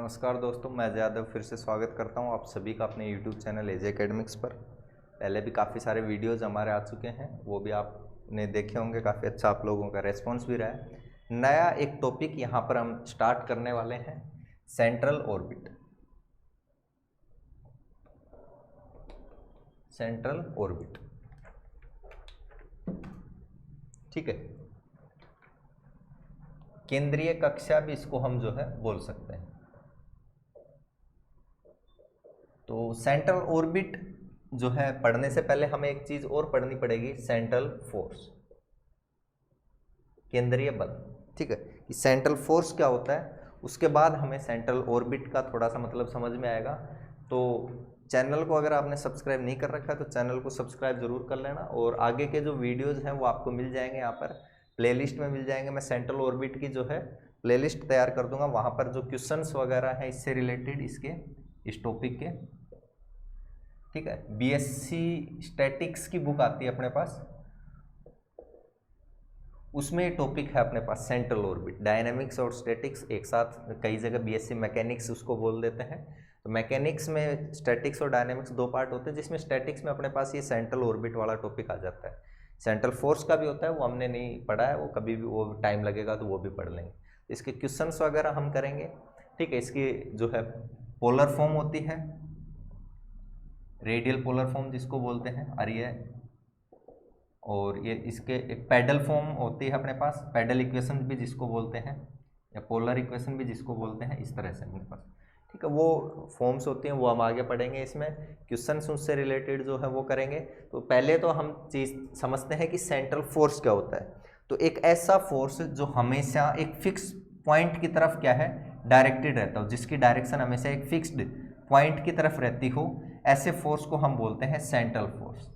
नमस्कार दोस्तों, मैं यादव फिर से स्वागत करता हूं आप सभी का अपने YouTube चैनल एजे एकेडमिक्स पर। पहले भी काफ़ी सारे वीडियोज़ हमारे आ चुके हैं, वो भी आपने देखे होंगे। काफ़ी अच्छा आप लोगों का रेस्पॉन्स भी रहा है। नया एक टॉपिक यहाँ पर हम स्टार्ट करने वाले हैं, सेंट्रल ऑर्बिट। सेंट्रल ऑर्बिट, ठीक है। केंद्रीय कक्षा भी इसको हम जो है बोल सकते हैं। तो सेंट्रल ऑर्बिट जो है पढ़ने से पहले हमें एक चीज और पढ़नी पड़ेगी, सेंट्रल फोर्स, केंद्रीय बल, ठीक है। कि सेंट्रल फोर्स क्या होता है, उसके बाद हमें सेंट्रल ऑर्बिट का थोड़ा सा मतलब समझ में आएगा। तो चैनल को अगर आपने सब्सक्राइब नहीं कर रखा है तो चैनल को सब्सक्राइब जरूर कर लेना, और आगे के जो वीडियोज हैं वो आपको मिल जाएंगे, यहाँ पर प्लेलिस्ट में मिल जाएंगे। मैं सेंट्रल ऑर्बिट की जो है प्लेलिस्ट तैयार कर दूंगा, वहाँ पर जो क्वेश्चंस वगैरह हैं इससे रिलेटेड, इस टॉपिक के, ठीक है। बीएससी स्टैटिक्स की बुक आती है अपने पास, उसमें ये टॉपिक है अपने पास, सेंट्रल ऑर्बिट। डायनामिक्स और स्टैटिक्स एक साथ, कई जगह बीएससी मैकेनिक्स उसको बोल देते हैं। तो मैकेनिक्स में स्टैटिक्स और डायनामिक्स दो पार्ट होते हैं, जिसमें स्टैटिक्स में अपने पास ये सेंट्रल ऑर्बिट वाला टॉपिक आ जाता है। सेंट्रल फोर्स का भी होता है, वो हमने नहीं पढ़ा है, वो कभी भी वो टाइम लगेगा तो वो भी पढ़ लेंगे। इसके क्वेश्चंस वगैरह हम करेंगे, ठीक है। इसकी जो है पोलर फॉर्म होती है, रेडियल पोलर फॉर्म जिसको बोलते हैं, और ये इसके एक पैडल फॉर्म होती है अपने पास, पैडल इक्वेशन भी जिसको बोलते हैं, या पोलर इक्वेशन भी जिसको बोलते हैं, इस तरह से अपने पास, ठीक है। वो फॉर्म्स होती हैं, वो हम आगे पढ़ेंगे। इसमें क्वेश्चंस उससे रिलेटेड जो है वो करेंगे। तो पहले तो हम चीज़ समझते हैं कि सेंट्रल फोर्स क्या होता है। तो एक ऐसा फोर्स जो हमेशा एक फिक्स पॉइंट की तरफ क्या है, डायरेक्टेड रहता हो, जिसकी डायरेक्शन हमेशा एक फिक्स्ड पॉइंट की तरफ रहती हो, ऐसे फोर्स को हम बोलते हैं सेंट्रल फोर्स।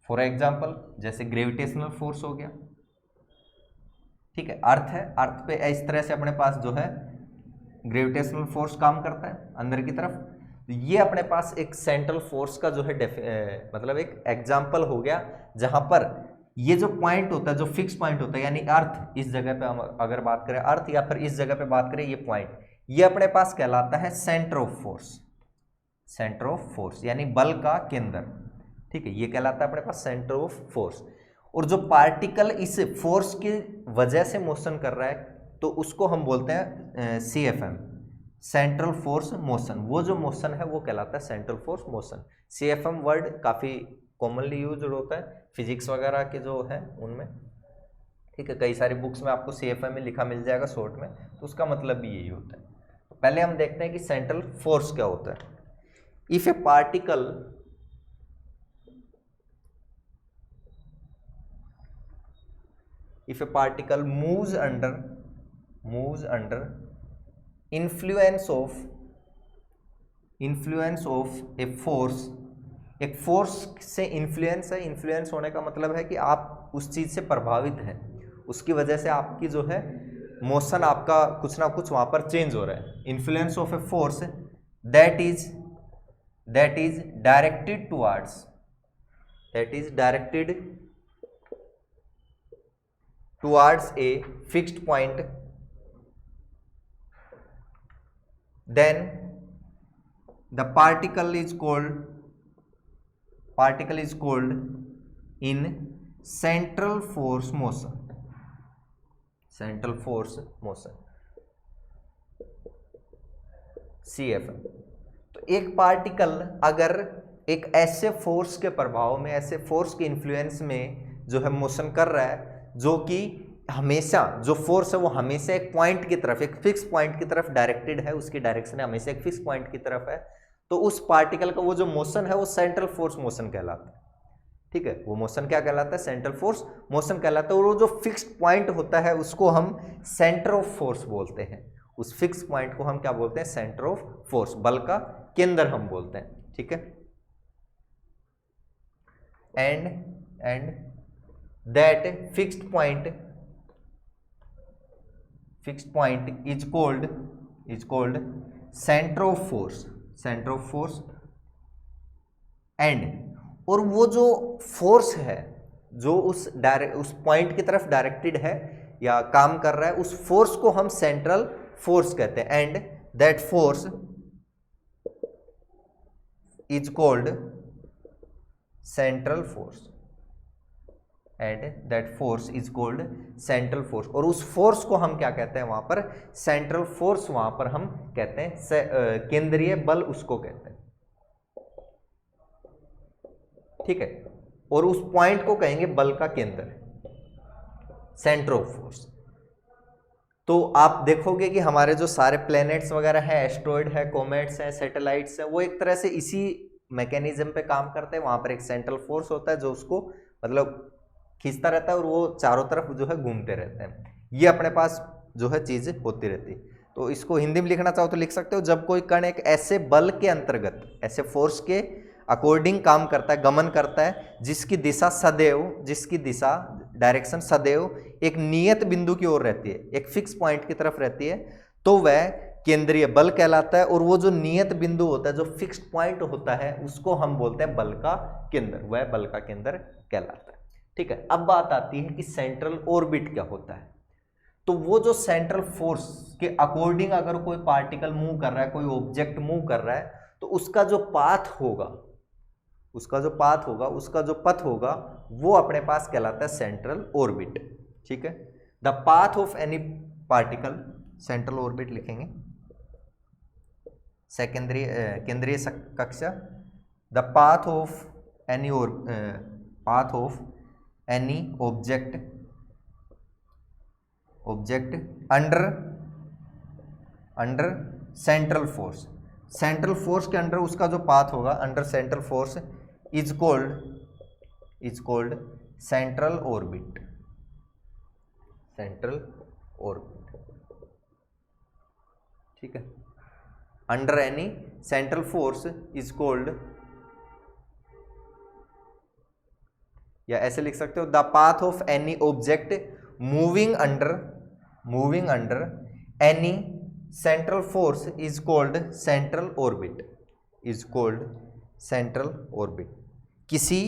फॉर एग्जाम्पल जैसे ग्रेविटेशनल फोर्स हो गया, ठीक है। अर्थ है, अर्थ पे इस तरह से अपने पास जो है ग्रेविटेशनल फोर्स काम करता है अंदर की तरफ। तो ये अपने पास एक सेंट्रल फोर्स का जो है मतलब एक एग्जाम्पल हो गया, जहां पर ये जो पॉइंट होता है, जो फिक्स पॉइंट होता है, यानी अर्थ, इस जगह पे हम अगर बात करें अर्थ, या फिर इस जगह पे बात करें ये पॉइंट, ये अपने पास कहलाता है centre of force. Centre of force यानी बल का केंद्र, ठीक है। ये कहलाता है अपने पास सेंटर ऑफ फोर्स। और जो पार्टिकल इस फोर्स की वजह से मोशन कर रहा है, तो उसको हम बोलते हैं CFM, सेंट्रल फोर्स मोशन। वो जो मोशन है वो कहलाता है central force motion. CFM word काफ़ी कॉमनली यूज होता है फिजिक्स वगैरह के जो है उनमें, ठीक है। कई सारी बुक्स में आपको CFM में लिखा मिल जाएगा शॉर्ट में, तो उसका मतलब भी यही होता है। तो पहले हम देखते हैं कि सेंट्रल फोर्स क्या होता है। If A particle moves under influence of a force, एक फोर्स से इन्फ्लुएंस है, इन्फ्लुएंस होने का मतलब है कि आप उस चीज से प्रभावित हैं, उसकी वजह से आपकी जो है मोशन, आपका कुछ ना कुछ वहां पर चेंज हो रहा है। Influence of a force that is directed towards a fixed point, then the particle is called in central force motion, CFM। तो एक पार्टिकल अगर एक ऐसे फोर्स के प्रभाव में, ऐसे फोर्स के इन्फ्लुएंस में जो है मोशन कर रहा है, जो कि हमेशा, जो फोर्स है वो हमेशा एक पॉइंट की तरफ, एक फिक्स पॉइंट की तरफ डायरेक्टेड है, उसकी डायरेक्शन हमेशा एक फिक्स पॉइंट की तरफ है, तो उस पार्टिकल का वो जो मोशन है वो सेंट्रल फोर्स मोशन कहलाता है, ठीक है। वो मोशन क्या कहलाता है, सेंट्रल फोर्स मोशन कहलाता है। और वो जो फिक्स्ड पॉइंट होता है उसको हम सेंटर ऑफ फोर्स बोलते हैं। उस फिक्स पॉइंट को हम क्या बोलते हैं, सेंटर ऑफ फोर्स, बल का केंद्र हम बोलते हैं, ठीक है। And that fixed point is called center of force and, और वो जो फोर्स है जो उस पॉइंट की तरफ डायरेक्टेड है या काम कर रहा है, उस फोर्स को हम सेंट्रल फोर्स कहते हैं। And that force is called central force, and that force is called central force. और उस फोर्स को हम क्या कहते हैं वहां पर, सेंट्रल फोर्स वहां पर हम कहते हैं, केंद्रीय बल उसको कहते हैं, ठीक है। और उस पॉइंट को कहेंगे बल का केंद्र, सेंटर ऑफ फोर्स। तो आप देखोगे कि हमारे जो सारे प्लैनेट्स वगैरह हैं, एस्ट्रॉइड है, कॉमेट्स हैं, सैटेलाइट्स हैं, वो एक तरह से इसी मैकेनिज्म पे काम करते हैं। वहां पर एक सेंट्रल फोर्स होता है जो उसको मतलब खींचता रहता है और वो चारों तरफ जो है घूमते रहते हैं। ये अपने पास जो है चीज होती रहती है। तो इसको हिंदी में लिखना चाहो तो लिख सकते हो, जब कोई कण एक ऐसे बल के अंतर्गत, ऐसे फोर्स के अकॉर्डिंग काम करता है, गमन करता है, जिसकी दिशा सदैव, जिसकी दिशा डायरेक्शन सदैव एक नियत बिंदु की ओर रहती है, एक फिक्स पॉइंट की तरफ रहती है, तो वह केंद्रीय बल कहलाता है। और वो जो नियत बिंदु होता है, जो फिक्स्ड पॉइंट होता है, उसको हम बोलते हैं बल का केंद्र, वह बल का केंद्र कहलाता है, ठीक है। अब बात आती है कि सेंट्रल ऑर्बिट क्या होता है। तो वो जो सेंट्रल फोर्स के अकॉर्डिंग अगर कोई पार्टिकल मूव कर रहा है, कोई ऑब्जेक्ट मूव कर रहा है, तो उसका जो पाथ होगा, उसका जो पाथ होगा, उसका जो पथ होगा, वो अपने पास कहलाता है सेंट्रल ऑर्बिट, ठीक है। The path of any particle, central orbit लिखेंगे, केंद्रीय कक्षा, the path of any path of any object under central force, central force के अंडर उसका जो पाथ होगा, under central force is called central orbit, central orbit, ठीक है। Under any central force is called, या ऐसे लिख सकते हो, the path of any object moving under any central force is called central orbit, is called central orbit. किसी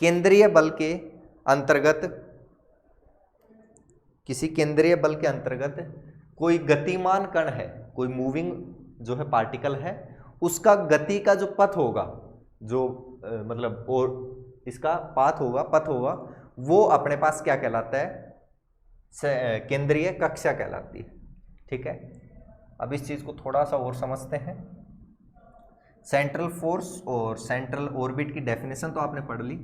केंद्रीय बल के अंतर्गत कोई गतिमान कण है, कोई मूविंग जो है पार्टिकल है, उसका गति का जो पथ होगा, जो मतलब और इसका पथ होगा, वो अपने पास क्या कहलाता है, केंद्रीय कक्षा कहलाती है, ठीक है। अब इस चीज को थोड़ा सा और समझते हैं। सेंट्रल फोर्स और सेंट्रल ऑर्बिट की डेफिनेशन तो आपने पढ़ ली।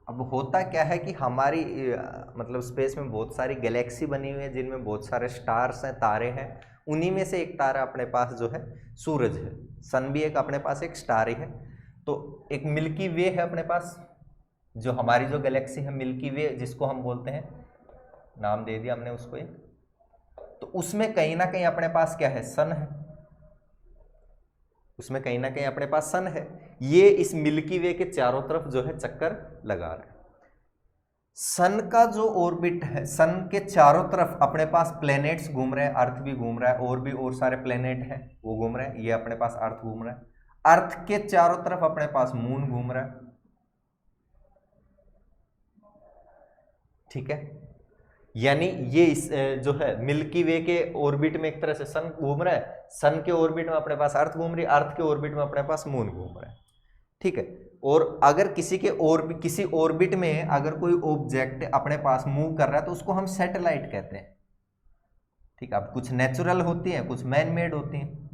अब होता क्या है कि हमारी मतलब स्पेस में बहुत सारी गैलेक्सी बनी हुई है, जिनमें बहुत सारे स्टार्स हैं, तारे हैं। उन्हीं में से एक तारा अपने पास जो है सूरज है, सन भी एक अपने पास एक स्टार ही है। तो एक मिल्की वे है अपने पास, जो हमारी जो गैलेक्सी है मिल्की वे, जिसको हम बोलते हैं, नाम दे दिया हमने उसको एक। तो उसमें कहीं ना कहीं अपने पास क्या है, सन है, उसमें कहीं ना कहीं अपने पास सन है। ये इस मिल्की वे के चारों तरफ जो है चक्कर लगा रहा है। सन का जो ऑर्बिट है, सन के चारों तरफ अपने पास प्लैनेट्स घूम रहे हैं, अर्थ भी घूम रहा है, और भी और सारे प्लैनेट हैं वो घूम रहे हैं। ये अपने पास अर्थ घूम रहा है, अर्थ के चारों तरफ अपने पास मून घूम रहा है, ठीक है। यानी ये जो है मिल्की वे के ऑर्बिट में एक तरह से सन घूम रहा है, सन के ऑर्बिट में अपने पास अर्थ घूम रही है, अर्थ के ऑर्बिट में अपने पास मून घूम रहा है, ठीक है। और अगर किसी ऑर्बिट में अगर कोई ऑब्जेक्ट अपने पास मूव कर रहा है तो उसको हम सैटेलाइट कहते हैं, ठीक है। अब कुछ नेचुरल होती हैं, कुछ मैन मेड होती हैं।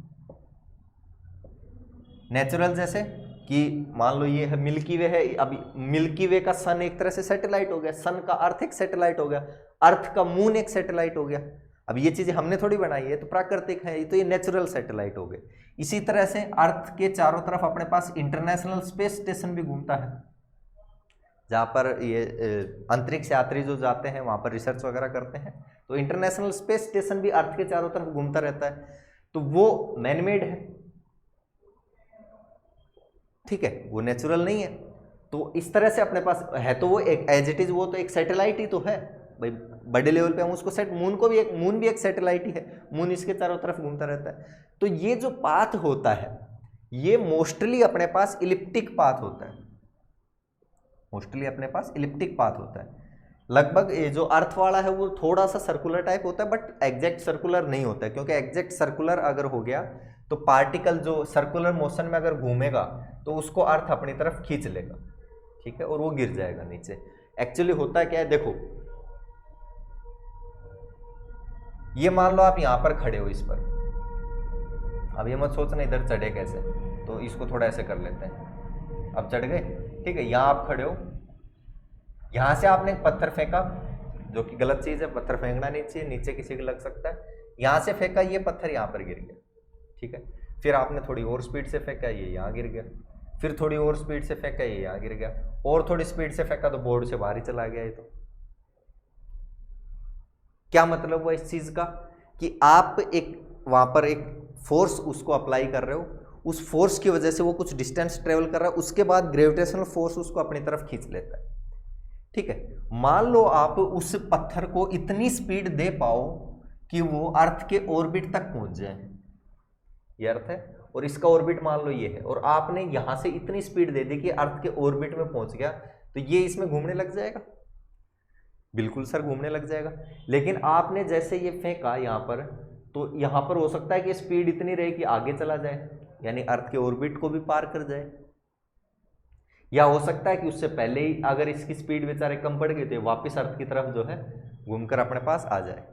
नेचुरल जैसे कि मान लो ये है मिल्की वे है, अब मिल्की वे का सन एक तरह से सैटेलाइट हो गया, सन का अर्थ एक सैटेलाइट हो गया, अर्थ का मून एक सैटेलाइट हो गया। अब ये चीजें हमने थोड़ी बनाई है, तो प्राकृतिक है, तो ये नेचुरल सैटेलाइट हो गए। इसी तरह से अर्थ के चारों तरफ अपने पास इंटरनेशनल स्पेस स्टेशन भी घूमता है, जहाँ पर ये अंतरिक्ष यात्री जो जाते हैं वहाँ पर रिसर्च वगैरह करते हैं। तो इंटरनेशनल स्पेस स्टेशन भी अर्थ के चारों तरफ घूमता रहता है, तो वो मैनमेड है, ठीक है, वो नेचुरल नहीं है। तो इस तरह से अपने पास है, तो वो एक एज इट इज वो तो एक सैटेलाइट ही तो है। भाई बड़े लेवल पे हम उसको सेट, मून भी एक सैटेलाइट ही है, मून इसके चारों तरफ घूमता रहता है। तो ये जो पाथ होता है ये मोस्टली अपने पास इलिप्टिक पाथ होता है, मोस्टली अपने पास इलिप्टिक पाथ होता है। लगभग ये जो अर्थ वाला है वो थोड़ा सा सर्कुलर टाइप होता है, बट एग्जैक्ट सर्कुलर नहीं होता है, क्योंकि एग्जैक्ट सर्कुलर अगर हो गया तो पार्टिकल जो सर्कुलर मोशन में अगर घूमेगा तो उसको अर्थ अपनी तरफ खींच लेगा, ठीक है, और वो गिर जाएगा नीचे। एक्चुअली होता क्या है, देखो ये मान लो आप यहां पर खड़े हो इस पर, अब ये मत सोचना इधर चढ़े कैसे, तो इसको थोड़ा ऐसे कर लेते हैं, अब चढ़ गए, ठीक है। यहां आप खड़े हो, यहां से आपने एक पत्थर फेंका, जो कि गलत चीज है, पत्थर फेंकना नहीं चाहिए, नीचे किसी को लग सकता है। यहां से फेंका, ये पत्थर यहां पर गिर गया, ठीक है। फिर आपने थोड़ी और स्पीड से फेंका, ये यहां गिर गया, फिर थोड़ी और स्पीड से फेंका, ये यहां गिर गया, और थोड़ी स्पीड से फेंका तो बोर्ड से बाहर ही चला गया। ये तो क्या मतलब हुआ इस चीज का, कि आप एक वहां पर एक फोर्स उसको अप्लाई कर रहे हो, उस फोर्स की वजह से वो कुछ डिस्टेंस ट्रेवल कर रहा है, उसके बाद ग्रेविटेशनल फोर्स उसको अपनी तरफ खींच लेता है, ठीक है। मान लो आप उस पत्थर को इतनी स्पीड दे पाओ कि वो अर्थ के ऑर्बिट तक पहुंच जाए, ये अर्थ है और इसका ऑर्बिट मान लो ये है, और आपने यहां से इतनी स्पीड दे दी कि अर्थ के ऑर्बिट में पहुंच गया, तो ये इसमें घूमने लग जाएगा, बिल्कुल सर घूमने लग जाएगा। लेकिन आपने जैसे ये फेंका यहां पर, तो यहां पर हो सकता है कि स्पीड इतनी रहे कि आगे चला जाए, यानी अर्थ के ऑर्बिट को भी पार कर जाए, या हो सकता है कि उससे पहले ही अगर इसकी स्पीड बेचारे कम पड़ गई तो वापस अर्थ की तरफ जो है घूमकर अपने पास आ जाए,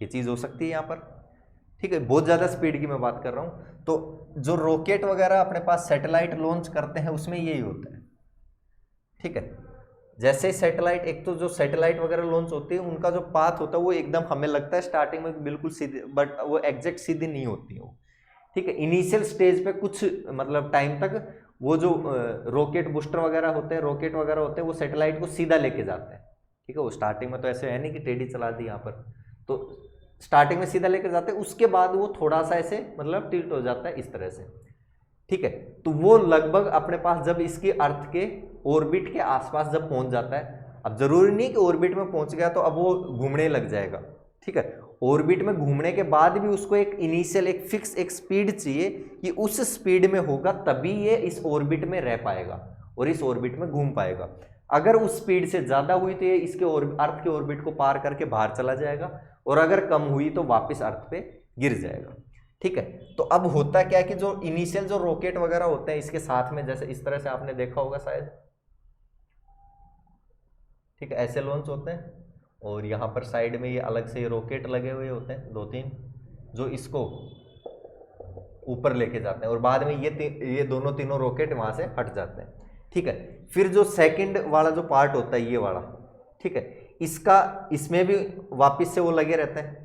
ये चीज हो सकती है यहां पर, ठीक है। बहुत ज्यादा स्पीड की मैं बात कर रहा हूं। तो जो रॉकेट वगैरह अपने पास सैटेलाइट लॉन्च करते हैं उसमें यही होता है, ठीक है। जैसे सैटेलाइट, एक तो जो सैटेलाइट वगैरह लॉन्च होती है उनका जो पाथ होता है वो एकदम हमें लगता है स्टार्टिंग में बिल्कुल सीधे, बट वो एग्जैक्ट सीधी नहीं होती है, ठीक है। इनिशियल स्टेज पे कुछ मतलब टाइम तक वो जो रॉकेट बूस्टर वगैरह होते हैं, रॉकेट वगैरह होते हैं, वो सैटेलाइट को सीधा लेके जाते हैं, ठीक है। वो स्टार्टिंग में तो ऐसे है नहीं कि टेढ़ी चला दी यहाँ पर, तो स्टार्टिंग में सीधा लेके जाते हैं, उसके बाद वो थोड़ा सा ऐसे मतलब टिल्ट हो जाता है इस तरह से, ठीक है। तो वो लगभग अपने पास जब इसके अर्थ के ऑर्बिट के आसपास जब पहुंच जाता है, अब जरूरी नहीं कि ऑर्बिट में पहुंच गया तो अब वो घूमने लग जाएगा, ठीक है। ऑर्बिट में घूमने के बाद भी उसको एक इनिशियल एक फिक्स एक स्पीड चाहिए कि उस स्पीड में होगा तभी ये इस ऑर्बिट में रह पाएगा और इस ऑर्बिट में घूम पाएगा। अगर उस स्पीड से ज्यादा हुई तो ये इसके अर्थ के ऑर्बिट को पार करके बाहर चला जाएगा, और अगर कम हुई तो वापस अर्थ पे गिर जाएगा, ठीक है। तो अब होता क्या है कि जो इनिशियल जो रॉकेट वगैरह होते हैं इसके साथ में, जैसे इस तरह से आपने देखा होगा शायद, ठीक है, ऐसे लॉन्च होते हैं, और यहाँ पर साइड में ये अलग से ये रॉकेट लगे हुए होते हैं 2-3 जो इसको ऊपर लेके जाते हैं, और बाद में ये दोनों तीनों रॉकेट वहां से हट जाते हैं, ठीक है। फिर जो सेकंड वाला जो पार्ट होता है ये वाला, ठीक है, इसमें भी वापस से वो लगे रहते हैं,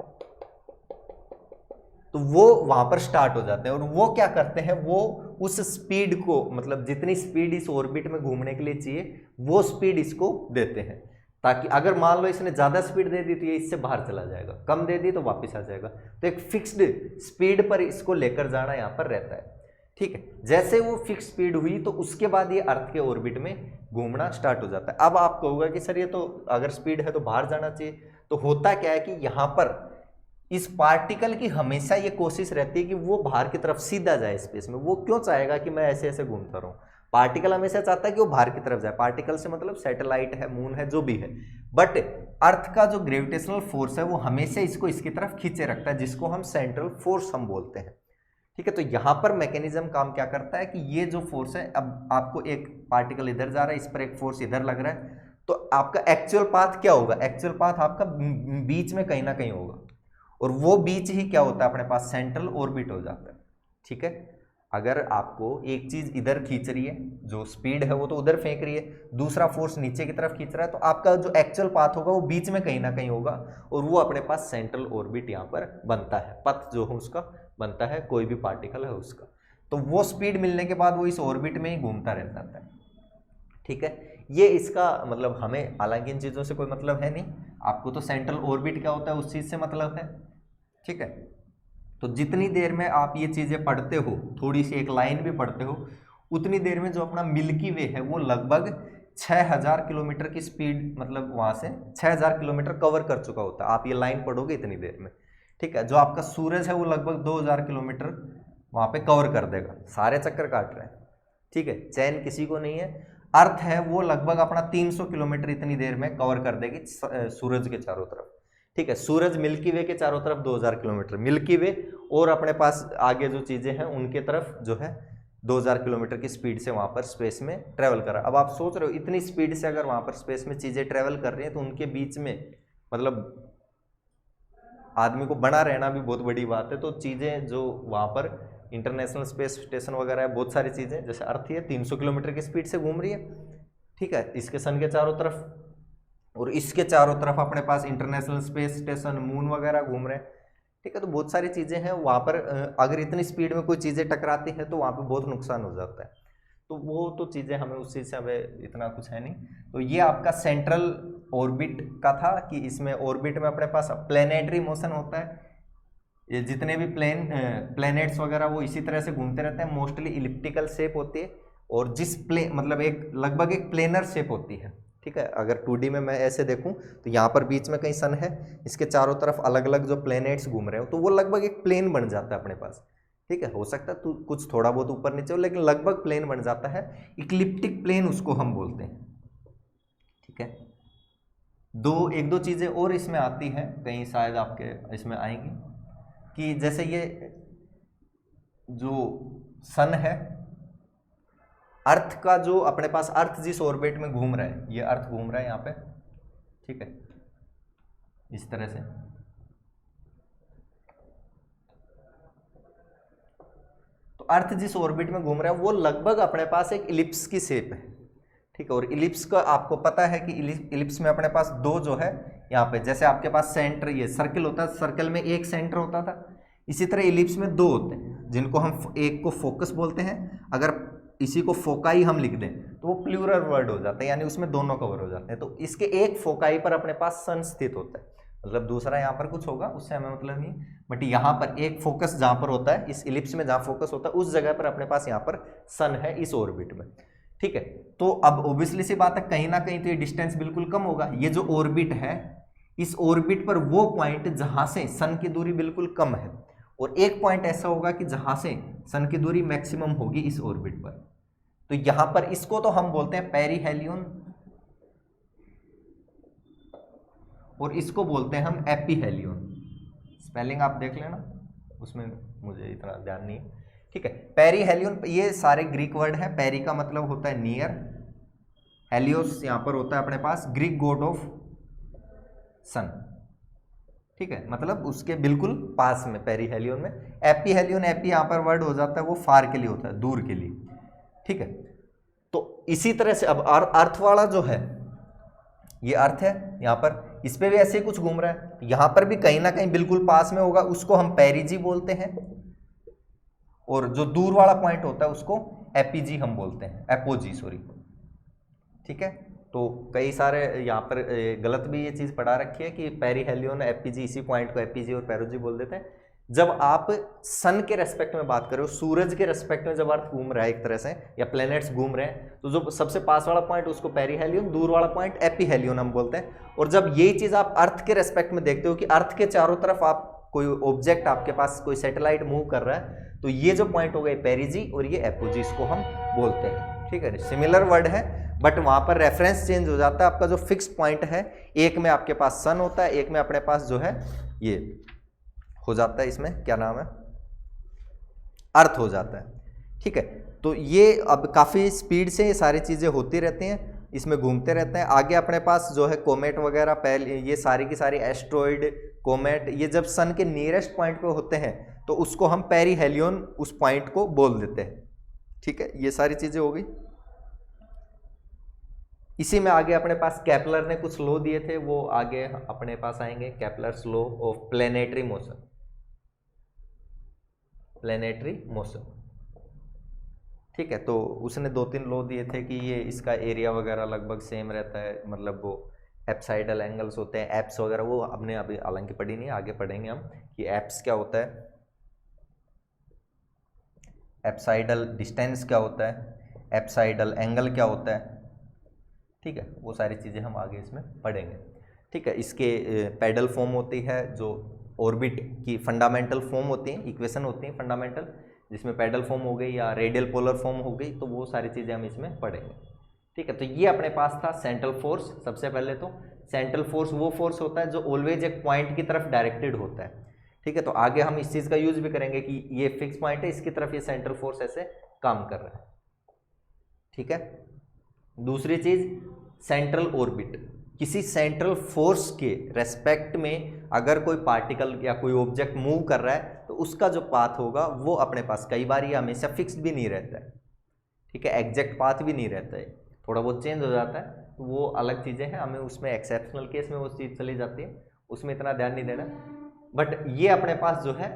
तो वो वहां पर स्टार्ट हो जाते हैं, और वो क्या करते हैं, वो उस स्पीड को मतलब जितनी स्पीड इस ऑर्बिट में घूमने के लिए चाहिए वो स्पीड इसको देते हैं, ताकि अगर मान लो इसने ज्यादा स्पीड दे दी तो ये इससे बाहर चला जाएगा, कम दे दी तो वापस आ जाएगा। तो एक फिक्स्ड स्पीड पर इसको लेकर जाना यहाँ पर रहता है, ठीक है। जैसे वो फिक्स स्पीड हुई तो उसके बाद ये अर्थ के ऑर्बिट में घूमना स्टार्ट हो जाता है। अब आप कहोगे कि सर ये तो अगर स्पीड है तो बाहर जाना चाहिए, तो होता क्या है कि यहाँ पर इस पार्टिकल की हमेशा ये कोशिश रहती है कि वो बाहर की तरफ सीधा जाए स्पेस में। वो क्यों चाहेगा कि मैं ऐसे ऐसे घूमता रहूं? पार्टिकल हमेशा चाहता है कि वो बाहर की तरफ जाए। पार्टिकल से मतलब सैटेलाइट है, मून है, जो भी है, बट अर्थ का जो ग्रेविटेशनल फोर्स है वो हमेशा इसको इसकी तरफ खींचे रखता है, जिसको हम सेंट्रल फोर्स हम बोलते हैं, ठीक है। तो यहाँ पर मैकेनिज्म काम क्या करता है कि ये जो फोर्स है, अब आपको एक पार्टिकल इधर जा रहा है, इस पर एक फोर्स इधर लग रहा है, तो आपका एक्चुअल पाथ क्या होगा? एक्चुअल पाथ आपका बीच में कहीं ना कहीं होगा, और वो बीच ही क्या होता है अपने पास? सेंट्रल ऑर्बिट हो जाता है, ठीक है। अगर आपको एक चीज इधर खींच रही है, जो स्पीड है वो तो उधर फेंक रही है, दूसरा फोर्स नीचे की तरफ खींच रहा है, तो आपका जो एक्चुअल पाथ होगा वो बीच में कहीं ना कहीं होगा, और वो अपने पास सेंट्रल ऑर्बिट यहाँ पर बनता है, पथ जो है उसका बनता है, कोई भी पार्टिकल है उसका। तो वो स्पीड मिलने के बाद वो इस ऑर्बिट में ही घूमता रहता है, ठीक है। ये इसका मतलब, हमें हालांकि इन चीज़ों से कोई मतलब है नहीं, आपको तो सेंट्रल ऑर्बिट क्या होता है उस चीज़ से मतलब है, ठीक है। तो जितनी देर में आप ये चीज़ें पढ़ते हो, थोड़ी सी एक लाइन भी पढ़ते हो, उतनी देर में जो अपना मिल्की वे है वो लगभग 6000 किलोमीटर की स्पीड, मतलब वहां से 6000 किलोमीटर कवर कर चुका होता है। आप ये लाइन पढ़ोगे इतनी देर में, ठीक है। जो आपका सूरज है वो लगभग 2000 किलोमीटर वहां पे कवर कर देगा, सारे चक्कर काट रहे हैं, ठीक है। चैन किसी को नहीं है। अर्थ है वो लगभग अपना 300 किलोमीटर इतनी देर में कवर कर देगी सूरज के चारों तरफ, ठीक है। सूरज मिल्की वे के चारों तरफ 2000 किलोमीटर, मिल्की वे और अपने पास आगे जो चीजें हैं उनके तरफ जो है 2000 किलोमीटर की स्पीड से वहां पर स्पेस में ट्रेवल कर रहा है। अब आप सोच रहे हो इतनी स्पीड से अगर वहां पर स्पेस में चीजें ट्रेवल कर रही हैं तो उनके बीच में मतलब आदमी को बना रहना भी बहुत बड़ी बात है। तो चीजें जो वहां पर इंटरनेशनल स्पेस स्टेशन वगैरह है, बहुत सारी चीजें, जैसे अर्थ है 300 किलोमीटर की स्पीड से घूम रही है, ठीक है, इसके सन के चारों तरफ, और इसके चारों तरफ अपने पास इंटरनेशनल स्पेस स्टेशन, मून वगैरह घूम रहे हैं, ठीक है। तो बहुत सारी चीजें हैं वहां पर, अगर इतनी स्पीड में कोई चीजें टकराती हैं तो वहां पर बहुत नुकसान हो जाता है। तो वो तो चीजें हमें उस चीज से हमें इतना कुछ है नहीं। तो ये आपका सेंट्रल ऑर्बिट का था कि इसमें ऑर्बिट में अपने पास प्लेनेटरी मोशन होता है। ये जितने भी प्लेनेट्स वगैरह वो इसी तरह से घूमते रहते हैं, मोस्टली इलिप्टिकल शेप होती है, और जिस मतलब एक लगभग एक प्लेनर शेप होती है, ठीक है। अगर 2D में मैं ऐसे देखूं तो यहाँ पर बीच में कहीं सन है, इसके चारों तरफ अलग अलग जो प्लेनेट्स घूम रहे हो तो वो लगभग एक प्लेन बन जाता है अपने पास, ठीक है। हो सकता है तो कुछ थोड़ा बहुत ऊपर नीचे हो, लेकिन लगभग प्लेन बन जाता है। इक्लिप्टिक प्लेन उसको हम बोलते हैं, ठीक है। एक दो चीजें और इसमें आती हैं, कहीं शायद आपके इसमें आएंगी, कि जैसे ये जो सन है, अर्थ का जो अपने पास अर्थ जिस ऑर्बिट में घूम रहा है, ये अर्थ घूम रहा है यहाँ पे, ठीक है, इस तरह से। तो अर्थ जिस ऑर्बिट में घूम रहा है वो लगभग अपने पास एक इलिप्स की शेप है, ठीक है। और इलिप्स का आपको पता है कि इलिप्स में अपने पास दो जो है यहाँ पे, जैसे आपके पास सेंटर, ये सर्कल होता है, सर्कल में एक सेंटर होता था, इसी तरह इलिप्स में दो होते हैं, जिनको हम एक को फोकस बोलते हैं। अगर इसी को फोकाई हम लिख दें तो वो प्लूरल वर्ड हो जाता है, यानी उसमें दोनों कवर हो जाते हैं। तो इसके एक फोकाई पर अपने पास सन स्थित होता है, मतलब दूसरा यहाँ पर कुछ होगा उससे हमें मतलब नहीं, बट यहाँ पर एक फोकस जहाँ पर होता है, इस इलिप्स में जहाँ फोकस होता है उस जगह पर अपने पास यहाँ पर सन है इस ऑर्बिट में, ठीक है। तो अब ऑब्वियसली सी बात है, कहीं ना कहीं तो ये डिस्टेंस बिल्कुल कम होगा। ये जो ऑर्बिट है, इस ऑर्बिट पर वो पॉइंट जहां से सन की दूरी बिल्कुल कम है, और एक पॉइंट ऐसा होगा कि जहां से सन की दूरी मैक्सिमम होगी इस ऑर्बिट पर। तो यहां पर इसको तो हम बोलते हैं पेरीहेलियन, और इसको बोलते हैं हम एपीहेलियन। स्पेलिंग आप देख लेना, उसमें मुझे इतना ध्यान नहीं है, ठीक है। पेरीहेलियन, ये सारे ग्रीक वर्ड है। पेरी का मतलब होता है नियर, हेलियोस यहां पर होता है अपने पास ग्रीक गॉड ऑफ सन, ठीक है, मतलब उसके बिल्कुल पास में पेरीहेलियन में। एपीहेलियन, एपी यहां पर वर्ड हो जाता है वो फार के लिए होता है, दूर के लिए, ठीक है। तो इसी तरह से अब अर्थ वाला जो है, ये अर्थ है यहां पर, इस पे भी ऐसे ही कुछ घूम रहा है, यहां पर भी कहीं ना कहीं बिल्कुल पास में होगा, उसको हम पेरीजी बोलते हैं, और जो दूर वाला पॉइंट होता है उसको एपीजी हम बोलते हैं, एपोजी सॉरी, ठीक है। तो कई सारे यहाँ पर गलत भी ये चीज पढ़ा रखी है कि पेरीहेलियन एपीजी, इसी पॉइंट को एपीजी और पेरोजी बोल देते हैं। जब आप सन के रेस्पेक्ट में बात करो, सूरज के रेस्पेक्ट में जब अर्थ घूम रहा है एक तरह से, या प्लैनेट्स घूम रहे हैं, तो जो सबसे पास वाला पॉइंट उसको पेरीहेलियन, दूर वाला पॉइंट एपीहेलियन हम बोलते हैं। और जब यही चीज आप अर्थ के रेस्पेक्ट में देखते हो कि अर्थ के चारों तरफ आप कोई ऑब्जेक्ट, आपके पास कोई सैटेलाइट मूव कर रहा है, तो ये जो पॉइंट हो गए पेरीजी और ये एपोजी, इसको हम बोलते हैं, ठीक है। सिमिलर वर्ड है, बट वहां पर रेफरेंस चेंज हो जाता है। आपका जो फिक्स पॉइंट है, एक में आपके पास सन होता है, एक में अपने पास जो है ये हो जाता है, इसमें क्या नाम है, अर्थ हो जाता है, ठीक है। तो ये अब काफी स्पीड से ये सारी चीजें होती रहती हैं, इसमें घूमते रहते हैं। आगे अपने पास जो है कोमेट वगैरह, पहले ये सारी की सारी एस्ट्रॉइड, कोमेट, ये जब सन के नियरेस्ट पॉइंट पे होते हैं तो उसको हम पेरीहेलियन उस पॉइंट को बोल देते हैं, ठीक है। ये सारी चीजें हो गई। इसी में आगे अपने पास केपलर ने कुछ लॉ दिए थे, वो आगे अपने पास आएंगे। Kepler's law of planetary motion, planetary motion, ठीक है। तो उसने 2-3 लॉ दिए थे कि ये इसका एरिया वगैरह लगभग सेम रहता है, मतलब वो एप्साइडल एंगल्स होते हैं, एप्स वगैरह, वो हमने अभी हालांकि पढ़ी नहीं, आगे पढ़ेंगे हम कि एप्स क्या होता है, एप्साइडल डिस्टेंस क्या होता है, एप्साइडल एंगल क्या होता है, ठीक है, वो सारी चीज़ें हम आगे इसमें पढ़ेंगे। ठीक है, इसके पैडल फॉर्म होती है, जो ऑर्बिट की फंडामेंटल फॉर्म होती हैं, इक्वेशन होती हैं फंडामेंटल, जिसमें पैडल फॉर्म हो गई या रेडियल पोलर फॉर्म हो गई, तो वो सारी चीज़ें हम इसमें पढ़ेंगे। ठीक है, तो ये अपने पास था सेंट्रल फोर्स। सबसे पहले तो सेंट्रल फोर्स वो फोर्स होता है जो ऑलवेज एक पॉइंट की तरफ डायरेक्टेड होता है। ठीक है, तो आगे हम इस चीज़ का यूज भी करेंगे कि ये फिक्स पॉइंट है, इसकी तरफ ये सेंट्रल फोर्स ऐसे काम कर रहा है। ठीक है, दूसरी चीज सेंट्रल ऑर्बिट। किसी सेंट्रल फोर्स के रेस्पेक्ट में अगर कोई पार्टिकल या कोई ऑब्जेक्ट मूव कर रहा है तो उसका जो पाथ होगा वो अपने पास कई बार ये हमेशा फिक्स्ड भी नहीं रहता है। ठीक है, एग्जैक्ट पाथ भी नहीं रहता है, थोड़ा बहुत चेंज हो जाता है, तो वो अलग चीज़ें हैं, हमें उसमें एक्सेप्शनल केस में वो चीज़ चली जाती है, उसमें इतना ध्यान नहीं देना। बट ये अपने पास जो है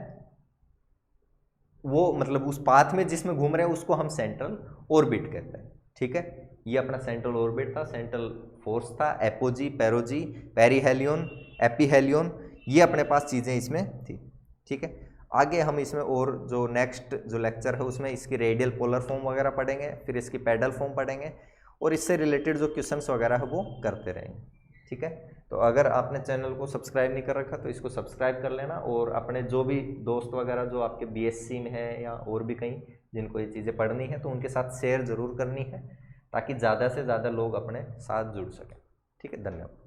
वो मतलब उस पाथ में जिसमें घूम रहे हैं उसको हम सेंट्रल ऑर्बिट कहते हैं। ठीक है, ये अपना सेंट्रल ऑर्बिट था, सेंट्रल फोर्स था, एपोजी, पेरोजी, पेरीहेलियन, एपीहेलियन, ये अपने पास चीज़ें इसमें थी। ठीक है, आगे हम इसमें और जो नेक्स्ट जो लेक्चर है उसमें इसकी रेडियल पोलर फॉर्म वगैरह पढ़ेंगे, फिर इसकी पैडल फॉर्म पढ़ेंगे और इससे रिलेटेड जो क्वेश्चंस वगैरह है वो करते रहेंगे। ठीक है, तो अगर आपने चैनल को सब्सक्राइब नहीं कर रखा तो इसको सब्सक्राइब कर लेना, और अपने जो भी दोस्त वगैरह जो आपके बीएससी में है या और भी कहीं जिनको ये चीज़ें पढ़नी है तो उनके साथ शेयर ज़रूर करनी है, ताकि ज़्यादा से ज़्यादा लोग अपने साथ जुड़ सकें। ठीक है, धन्यवाद।